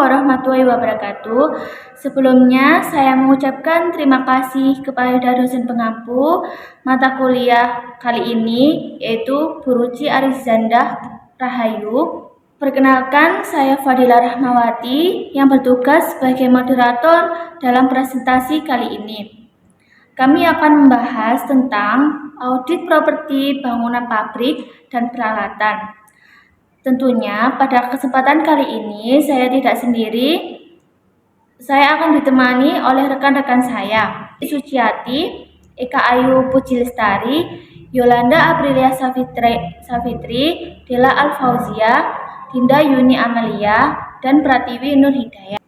warahmatullahi wabarakatuh. Sebelumnya saya mengucapkan terima kasih kepada dosen pengampu mata kuliah kali ini, yaitu Bu Ruci Arizandah Rahayu. Perkenalkan, saya Fadila Rahmawati yang bertugas sebagai moderator dalam presentasi kali ini. Kami akan membahas tentang audit properti bangunan pabrik dan peralatan. Tentunya pada kesempatan kali ini saya tidak sendiri. Saya akan ditemani oleh rekan-rekan saya, Suciati, Eka Ayu Puji Lestari, Yolanda Aprilia Savitri, Dela Alfauzia, Dinda Yuni Amelia, dan Pratiwi Nur Hidayat.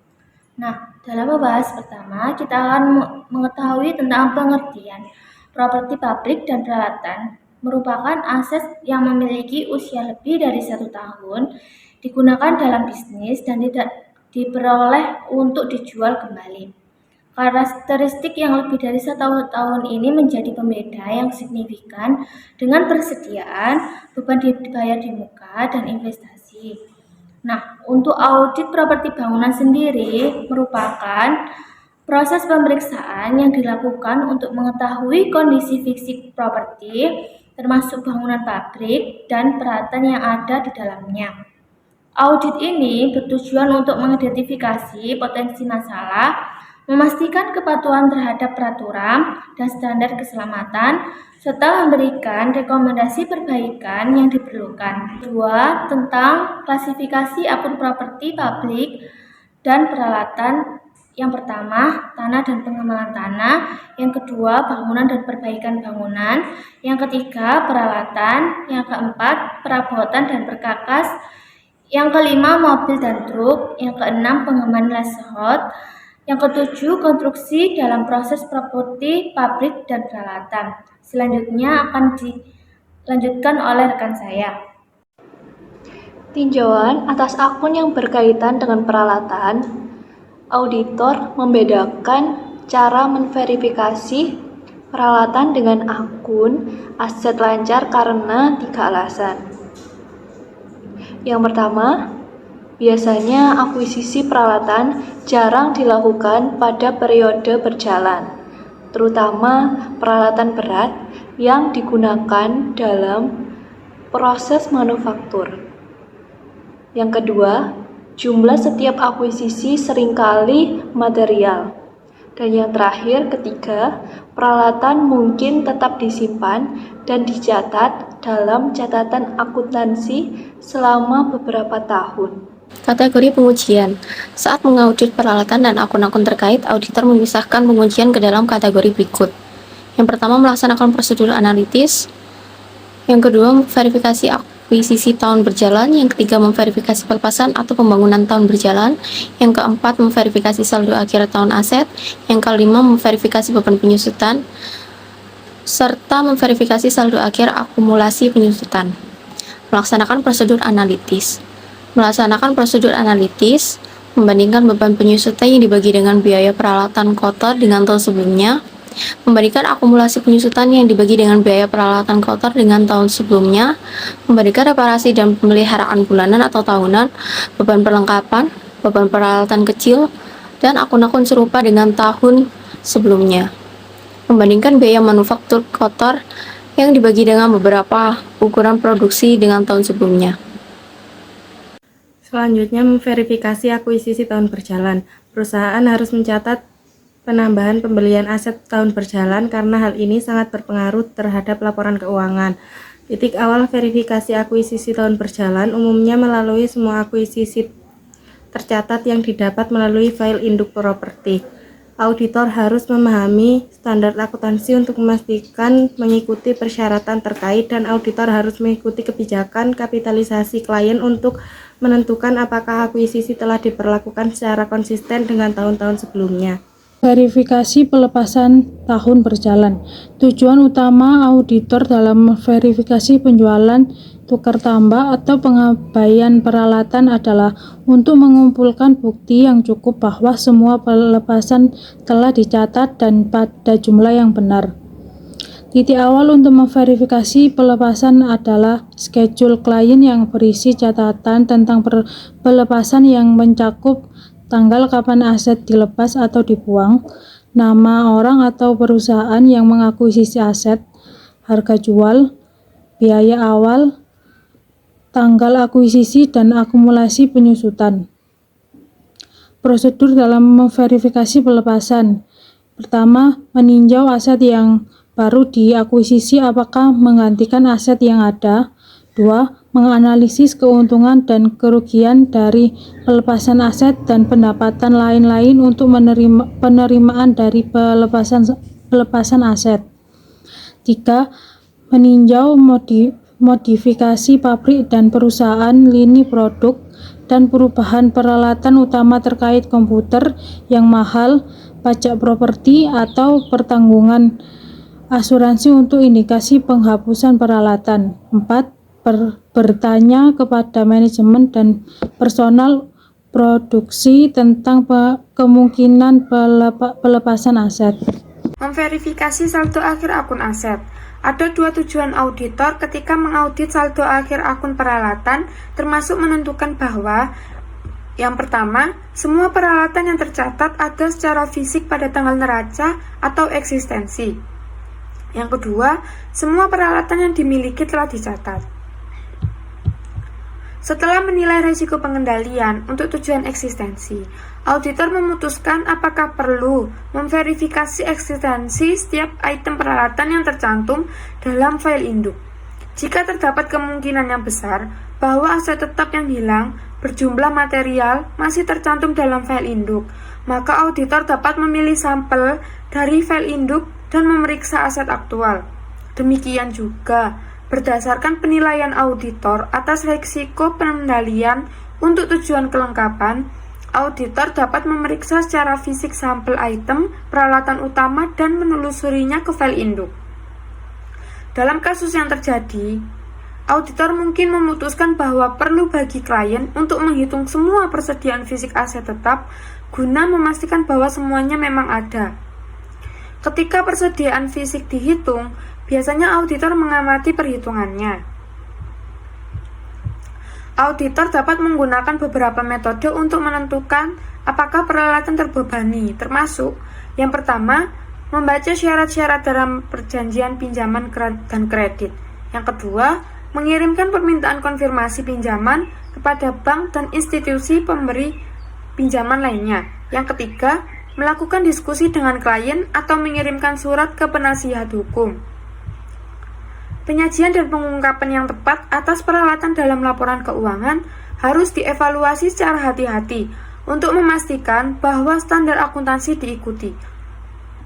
Nah, dalam membahas pertama, kita akan mengetahui tentang pengertian properti pabrik dan peralatan. Merupakan aset yang memiliki usia lebih dari 1 tahun, digunakan dalam bisnis dan tidak diperoleh untuk dijual kembali. Karakteristik yang lebih dari 1 tahun ini menjadi pembeda yang signifikan dengan persediaan, beban dibayar di muka, dan investasi. Nah, untuk audit properti bangunan sendiri merupakan proses pemeriksaan yang dilakukan untuk mengetahui kondisi fisik properti, termasuk bangunan pabrik dan peralatan yang ada di dalamnya. Audit ini bertujuan untuk mengidentifikasi potensi masalah, memastikan kepatuhan terhadap peraturan dan standar keselamatan, serta memberikan rekomendasi perbaikan yang diperlukan. Kedua, tentang klasifikasi akun properti pabrik dan peralatan. Yang pertama, tanah dan pengembangan tanah. Yang kedua, bangunan dan perbaikan bangunan. Yang ketiga, peralatan. Yang keempat, perabotan dan perkakas. Yang kelima, mobil dan truk. Yang keenam, pengembangan leasehold. Yang ketujuh, konstruksi dalam proses properti pabrik dan peralatan. Selanjutnya akan dilanjutkan oleh rekan saya. Tinjauan atas akun yang berkaitan dengan peralatan. Auditor membedakan cara memverifikasi peralatan dengan akun aset lancar karena 3 alasan. Yang pertama, biasanya akuisisi peralatan jarang dilakukan pada periode berjalan, terutama peralatan berat yang digunakan dalam proses manufaktur. Yang kedua, jumlah setiap akuisisi seringkali material. Dan yang terakhir, ketiga, peralatan mungkin tetap disimpan dan dicatat dalam catatan akuntansi selama beberapa tahun. Kategori pengujian. Saat mengaudit peralatan dan akun-akun terkait, auditor memisahkan pengujian ke dalam kategori berikut. Yang pertama, melaksanakan prosedur analitis. Yang kedua, verifikasi akuisisi tahun berjalan. Yang ketiga, memverifikasi pelepasan atau pembangunan tahun berjalan. Yang keempat, memverifikasi saldo akhir tahun aset. Yang kelima, memverifikasi beban penyusutan serta memverifikasi saldo akhir akumulasi penyusutan. Melaksanakan prosedur analitis. Melaksanakan prosedur analitis, membandingkan beban penyusutan yang dibagi dengan biaya peralatan kotor dengan tahun sebelumnya, membandingkan akumulasi penyusutan yang dibagi dengan biaya peralatan kotor dengan tahun sebelumnya, membandingkan reparasi dan pemeliharaan bulanan atau tahunan, beban perlengkapan, beban peralatan kecil, dan akun-akun serupa dengan tahun sebelumnya. Membandingkan biaya manufaktur kotor yang dibagi dengan beberapa ukuran produksi dengan tahun sebelumnya. Selanjutnya, memverifikasi akuisisi tahun berjalan. Perusahaan harus mencatat penambahan pembelian aset tahun berjalan karena hal ini sangat berpengaruh terhadap laporan keuangan. Titik awal verifikasi akuisisi tahun berjalan umumnya melalui semua akuisisi tercatat yang didapat melalui file induk properti. Auditor harus memahami standar akuntansi untuk memastikan mengikuti persyaratan terkait, dan auditor harus mengikuti kebijakan kapitalisasi klien untuk menentukan apakah akuisisi telah diperlakukan secara konsisten dengan tahun-tahun sebelumnya. Verifikasi pelepasan tahun berjalan. Tujuan utama auditor dalam verifikasi penjualan tukar tambah atau pengabaian peralatan adalah untuk mengumpulkan bukti yang cukup bahwa semua pelepasan telah dicatat dan pada jumlah yang benar. Titik awal untuk memverifikasi pelepasan adalah schedule klien yang berisi catatan tentang pelepasan yang mencakup tanggal kapan aset dilepas atau dibuang, nama orang atau perusahaan yang mengakuisisi aset, harga jual, biaya awal, tanggal akuisisi, dan akumulasi penyusutan. Prosedur dalam memverifikasi pelepasan. Pertama, meninjau aset yang baru diakuisisi apakah menggantikan aset yang ada. 2. Menganalisis keuntungan dan kerugian dari pelepasan aset dan pendapatan lain-lain untuk penerimaan dari pelepasan aset. 3. Meninjau modifikasi pabrik dan perusahaan lini produk dan perubahan peralatan utama terkait komputer yang mahal, pajak properti, atau pertanggungan asuransi untuk indikasi penghapusan peralatan. 4. Bertanya kepada manajemen dan personal produksi tentang kemungkinan pelepasan aset. Memverifikasi saldo akhir akun aset. Ada dua tujuan auditor ketika mengaudit saldo akhir akun peralatan, termasuk menentukan bahwa yang pertama, semua peralatan yang tercatat ada secara fisik pada tanggal neraca atau eksistensi. Yang kedua, semua peralatan yang dimiliki telah dicatat. Setelah menilai risiko pengendalian untuk tujuan eksistensi, auditor memutuskan apakah perlu memverifikasi eksistensi setiap item peralatan yang tercantum dalam file induk. Jika terdapat kemungkinan yang besar bahwa aset tetap yang hilang berjumlah material masih tercantum dalam file induk, maka auditor dapat memilih sampel dari file induk dan memeriksa aset aktual. Demikian juga berdasarkan penilaian auditor atas risiko pengendalian untuk tujuan kelengkapan, auditor dapat memeriksa secara fisik sampel item peralatan utama dan menelusurinya ke file induk. Dalam kasus yang terjadi, auditor mungkin memutuskan bahwa perlu bagi klien untuk menghitung semua persediaan fisik aset tetap guna memastikan bahwa semuanya memang ada. Ketika persediaan fisik dihitung, biasanya auditor mengamati perhitungannya. Auditor dapat menggunakan beberapa metode untuk menentukan apakah peralatan terbebani, termasuk yang pertama, membaca syarat-syarat dalam perjanjian pinjaman dan kredit. Yang kedua, mengirimkan permintaan konfirmasi pinjaman kepada bank dan institusi pemberi pinjaman lainnya. Yang ketiga, melakukan diskusi dengan klien atau mengirimkan surat ke penasihat hukum. Penyajian dan pengungkapan yang tepat atas peralatan dalam laporan keuangan harus dievaluasi secara hati-hati untuk memastikan bahwa standar akuntansi diikuti.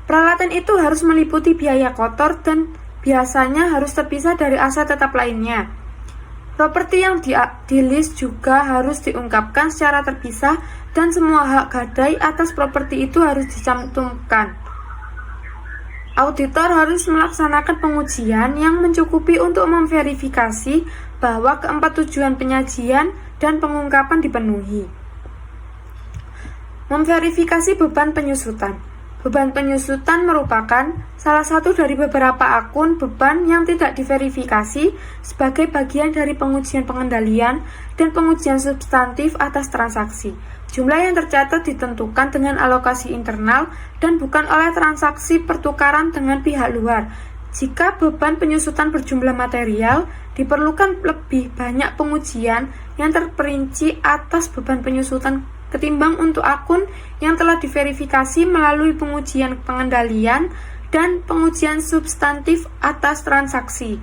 Peralatan itu harus meliputi biaya kotor dan biasanya harus terpisah dari aset tetap lainnya. Properti yang di-list juga harus diungkapkan secara terpisah dan semua hak gadai atas properti itu harus dicantumkan. Auditor harus melaksanakan pengujian yang mencukupi untuk memverifikasi bahwa keempat tujuan penyajian dan pengungkapan dipenuhi. Memverifikasi beban penyusutan. Beban penyusutan merupakan salah satu dari beberapa akun beban yang tidak diverifikasi sebagai bagian dari pengujian pengendalian dan pengujian substantif atas transaksi. Jumlah yang tercatat ditentukan dengan alokasi internal dan bukan oleh transaksi pertukaran dengan pihak luar. Jika beban penyusutan berjumlah material, diperlukan lebih banyak pengujian yang terperinci atas beban penyusutan ketimbang untuk akun yang telah diverifikasi melalui pengujian pengendalian dan pengujian substantif atas transaksi.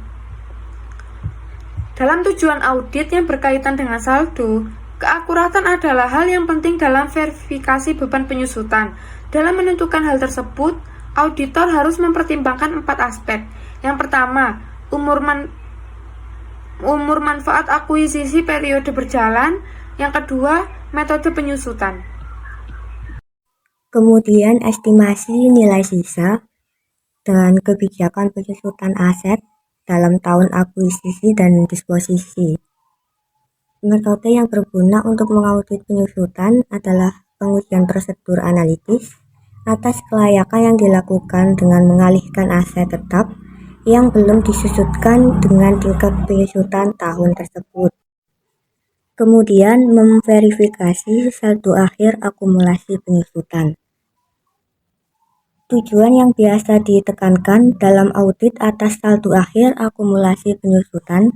Dalam tujuan audit yang berkaitan dengan saldo, keakuratan adalah hal yang penting dalam verifikasi beban penyusutan. Dalam menentukan hal tersebut, auditor harus mempertimbangkan 4 aspek. Yang pertama, umur manfaat akuisisi periode berjalan. Yang kedua, metode penyusutan. Kemudian estimasi nilai sisa dan kebijakan penyusutan aset dalam tahun akuisisi dan disposisi. Metode yang berguna untuk mengaudit penyusutan adalah pengujian prosedur analitis atas kelayakan yang dilakukan dengan mengalihkan aset tetap yang belum disusutkan dengan tingkat penyusutan tahun tersebut. Kemudian memverifikasi saldo akhir akumulasi penyusutan. Tujuan yang biasa ditekankan dalam audit atas saldo akhir akumulasi penyusutan.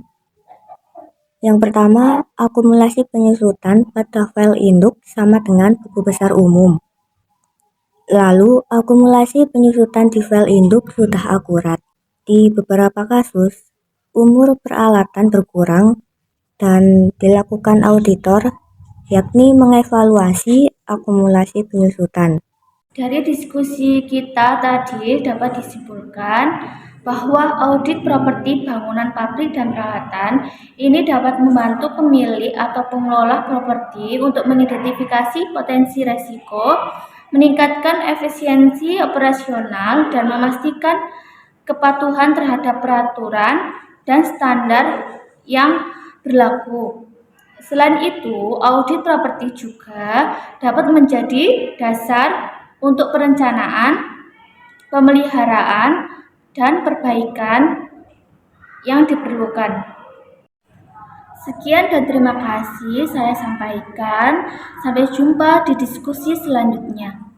Yang pertama, akumulasi penyusutan pada file induk sama dengan buku besar umum. Lalu, akumulasi penyusutan di file induk sudah akurat. Di beberapa kasus, umur peralatan berkurang dan dilakukan auditor, yakni mengevaluasi akumulasi penyusutan. Dari diskusi kita tadi dapat disimpulkan bahwa audit properti bangunan pabrik dan peralatan ini dapat membantu pemilik atau pengelola properti untuk mengidentifikasi potensi risiko, meningkatkan efisiensi operasional, dan memastikan kepatuhan terhadap peraturan dan standar yang berlaku. Selain itu, audit properti juga dapat menjadi dasar untuk perencanaan, pemeliharaan, dan perbaikan yang diperlukan. Sekian dan terima kasih saya sampaikan. Sampai jumpa di diskusi selanjutnya.